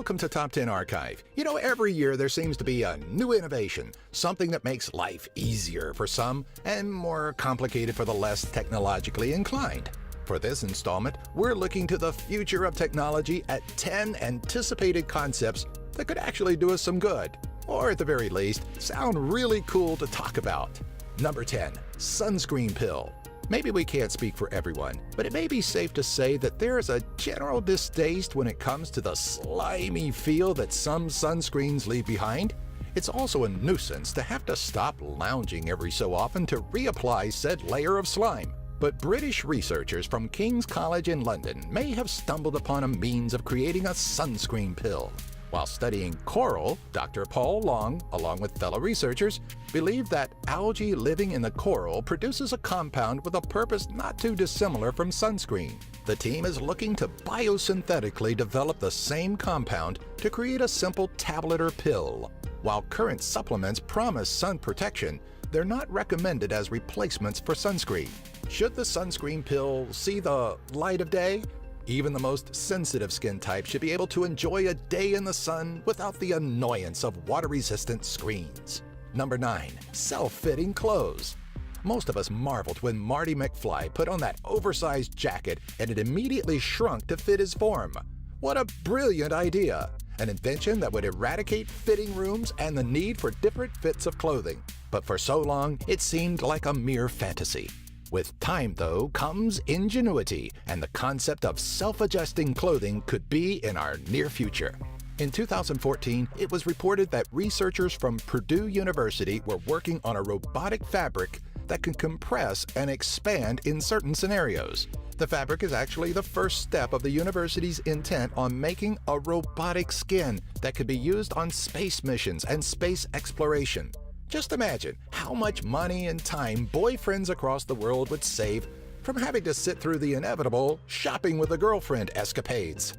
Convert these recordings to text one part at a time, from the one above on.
Welcome to Top 10 Archive. You know, every year there seems to be a new innovation, something that makes life easier for some and more complicated for the less technologically inclined. For this installment, we're looking to the future of technology at 10 anticipated concepts that could actually do us some good, or at the very least, sound really cool to talk about. Number 10, sunscreen pill. Maybe we can't speak for everyone, but it may be safe to say that there is a general distaste when it comes to the slimy feel that some sunscreens leave behind. It's also a nuisance to have to stop lounging every so often to reapply said layer of slime. But British researchers from King's College in London may have stumbled upon a means of creating a sunscreen pill. While studying coral, Dr. Paul Long, along with fellow researchers, believed that algae living in the coral produces a compound with a purpose not too dissimilar from sunscreen. The team is looking to biosynthetically develop the same compound to create a simple tablet or pill. While current supplements promise sun protection, they're not recommended as replacements for sunscreen. Should the sunscreen pill see the light of day? Even the most sensitive skin types should be able to enjoy a day in the sun without the annoyance of water-resistant screens. Number 9. Self-fitting clothes. Most of us marveled when Marty McFly put on that oversized jacket and it immediately shrunk to fit his form. What a brilliant idea! An invention that would eradicate fitting rooms and the need for different fits of clothing. But for so long, it seemed like a mere fantasy. With time, though, comes ingenuity, and the concept of self-adjusting clothing could be in our near future. In 2014, it was reported that researchers from Purdue University were working on a robotic fabric that can compress and expand in certain scenarios. The fabric is actually the first step of the university's intent on making a robotic skin that could be used on space missions and space exploration. Just imagine how much money and time boyfriends across the world would save from having to sit through the inevitable shopping with a girlfriend escapades.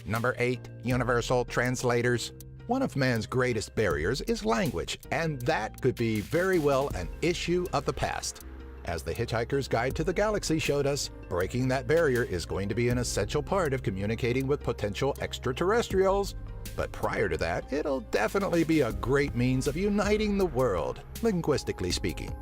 Number 8. Universal translators. One of man's greatest barriers is language, and that could be very well an issue of the past. As The Hitchhiker's Guide to the Galaxy showed us, breaking that barrier is going to be an essential part of communicating with potential extraterrestrials. But prior to that, it'll definitely be a great means of uniting the world, linguistically speaking.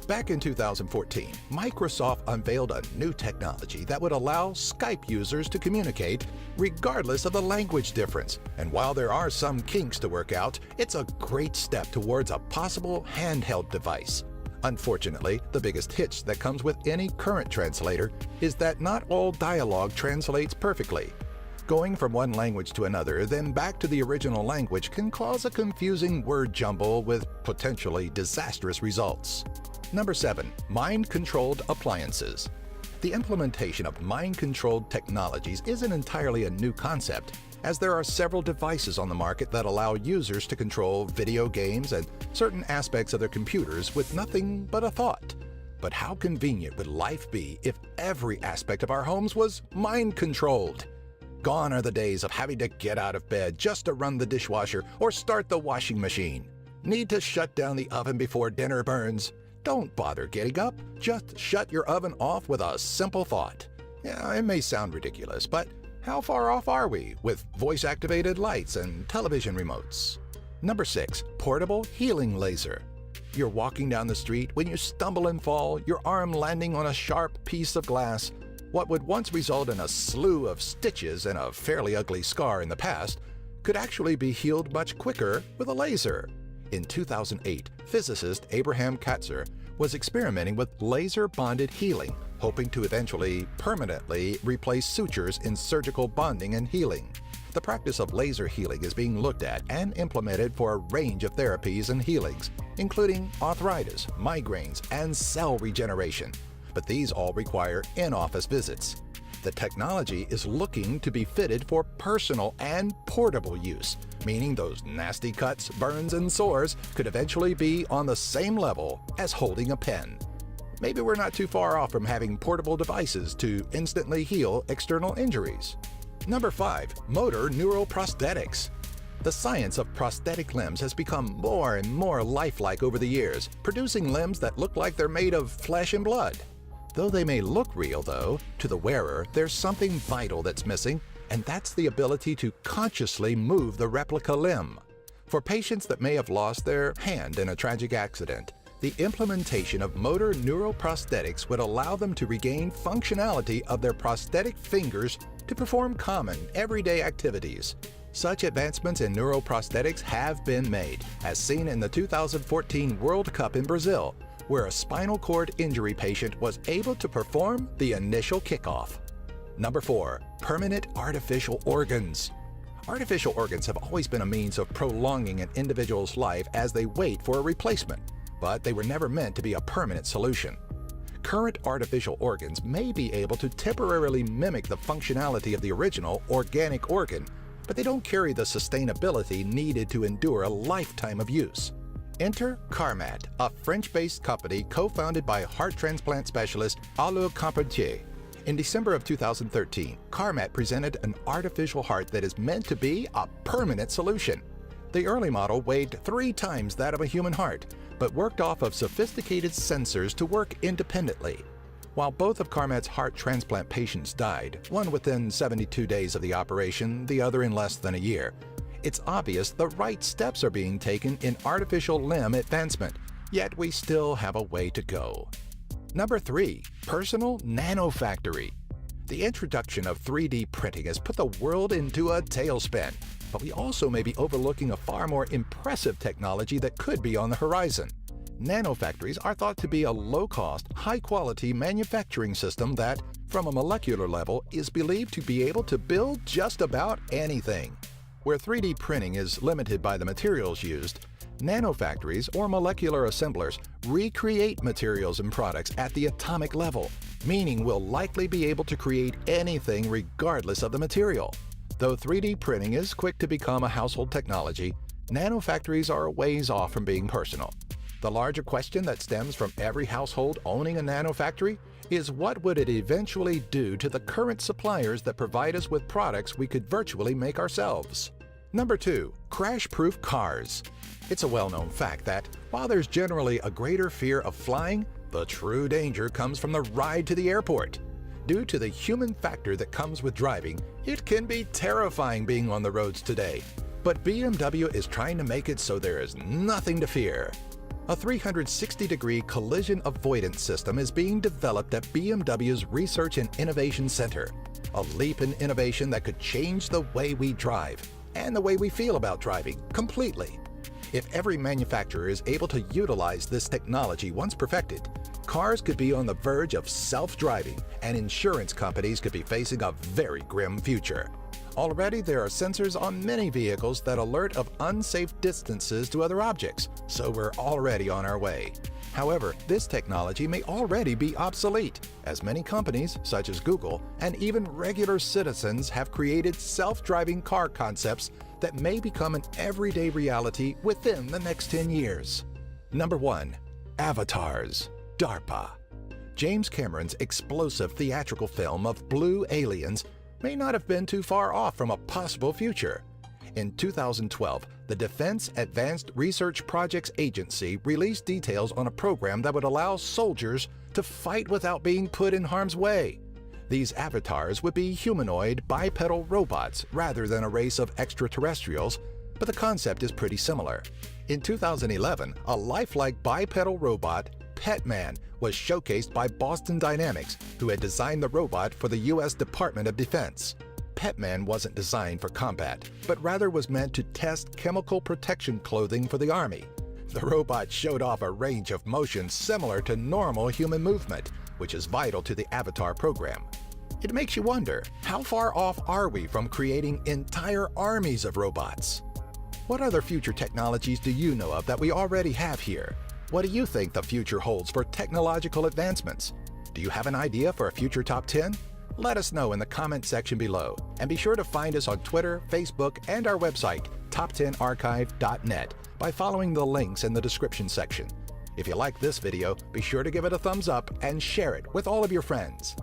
Back in 2014, Microsoft unveiled a new technology that would allow Skype users to communicate regardless of the language difference. And while there are some kinks to work out, it's a great step towards a possible handheld device. Unfortunately, the biggest hitch that comes with any current translator is that not all dialogue translates perfectly. Going from one language to another, then back to the original language can cause a confusing word jumble with potentially disastrous results. Number 7. Mind-controlled appliances. The implementation of mind-controlled technologies isn't entirely a new concept, as there are several devices on the market that allow users to control video games and certain aspects of their computers with nothing but a thought. But how convenient would life be if every aspect of our homes was mind-controlled? Gone are the days of having to get out of bed just to run the dishwasher or start the washing machine. Need to shut down the oven before dinner burns? Don't bother getting up. Just shut your oven off with a simple thought. Yeah, it may sound ridiculous, but how far off are we with voice-activated lights and television remotes? Number 6. Portable healing laser. You're walking down the street when you stumble and fall, your arm landing on a sharp piece of glass. What would once result in a slew of stitches and a fairly ugly scar in the past could actually be healed much quicker with a laser. In 2008, physicist Abraham Katzer was experimenting with laser-bonded healing, hoping to eventually permanently replace sutures in surgical bonding and healing. The practice of laser healing is being looked at and implemented for a range of therapies and healings, including arthritis, migraines, and cell regeneration. But these all require in-office visits. The technology is looking to be fitted for personal and portable use, meaning those nasty cuts, burns, and sores could eventually be on the same level as holding a pen. Maybe we're not too far off from having portable devices to instantly heal external injuries. Number 5. Motor neural prosthetics. The science of prosthetic limbs has become more and more lifelike over the years, producing limbs that look like they're made of flesh and blood. Though they may look real, though, to the wearer there's something vital that's missing, and that's the ability to consciously move the replica limb. For patients that may have lost their hand in a tragic accident, the implementation of motor neuroprosthetics would allow them to regain functionality of their prosthetic fingers to perform common, everyday activities. Such advancements in neuroprosthetics have been made, as seen in the 2014 World Cup in Brazil, where a spinal cord injury patient was able to perform the initial kickoff. Number 4. Permanent artificial organs. Artificial organs have always been a means of prolonging an individual's life as they wait for a replacement, but they were never meant to be a permanent solution. Current artificial organs may be able to temporarily mimic the functionality of the original organic organ, but they don't carry the sustainability needed to endure a lifetime of use. Enter Carmat, a French-based company co-founded by heart transplant specialist Alain Carpentier. In December of 2013, Carmat presented an artificial heart that is meant to be a permanent solution. The early model weighed 3 times that of a human heart, but worked off of sophisticated sensors to work independently. While both of Carmat's heart transplant patients died, one within 72 days of the operation, the other in less than a year, it's obvious the right steps are being taken in artificial limb advancement, yet we still have a way to go. Number 3. Personal nanofactory. The introduction of 3D printing has put the world into a tailspin, but we also may be overlooking a far more impressive technology that could be on the horizon. Nanofactories are thought to be a low-cost, high-quality manufacturing system that, from a molecular level, is believed to be able to build just about anything. Where 3D printing is limited by the materials used, nanofactories or molecular assemblers recreate materials and products at the atomic level, meaning we'll likely be able to create anything regardless of the material. Though 3D printing is quick to become a household technology, nanofactories are a ways off from being personal. The larger question that stems from every household owning a nanofactory is what would it eventually do to the current suppliers that provide us with products we could virtually make ourselves? Number 2. Crash-proof cars. It's a well-known fact that, while there's generally a greater fear of flying, the true danger comes from the ride to the airport. Due to the human factor that comes with driving, it can be terrifying being on the roads today. But BMW is trying to make it so there is nothing to fear. A 360-degree collision avoidance system is being developed at BMW's Research and Innovation Center, a leap in innovation that could change the way we drive and the way we feel about driving completely. If every manufacturer is able to utilize this technology once perfected, cars could be on the verge of self-driving and insurance companies could be facing a very grim future. Already there are sensors on many vehicles that alert of unsafe distances to other objects, so we're already on our way. However, this technology may already be obsolete, as many companies, such as Google, and even regular citizens have created self-driving car concepts that may become an everyday reality within the next 10 years. Number 1. Avatars. DARPA. James Cameron's explosive theatrical film of blue aliens may not have been too far off from a possible future. In 2012, the Defense Advanced Research Projects Agency released details on a program that would allow soldiers to fight without being put in harm's way. These avatars would be humanoid, bipedal robots rather than a race of extraterrestrials, but the concept is pretty similar. In 2011, a lifelike bipedal robot, Petman, was showcased by Boston Dynamics, who had designed the robot for the U.S. Department of Defense. Petman wasn't designed for combat, but rather was meant to test chemical protection clothing for the Army. The robot showed off a range of motions similar to normal human movement, which is vital to the Avatar program. It makes you wonder, how far off are we from creating entire armies of robots? What other future technologies do you know of that we already have here? What do you think the future holds for technological advancements? Do you have an idea for a future top 10? Let us know in the comment section below, and be sure to find us on Twitter, Facebook, and our website, top10archive.net, by following the links in the description section. If you like this video, be sure to give it a thumbs up and share it with all of your friends.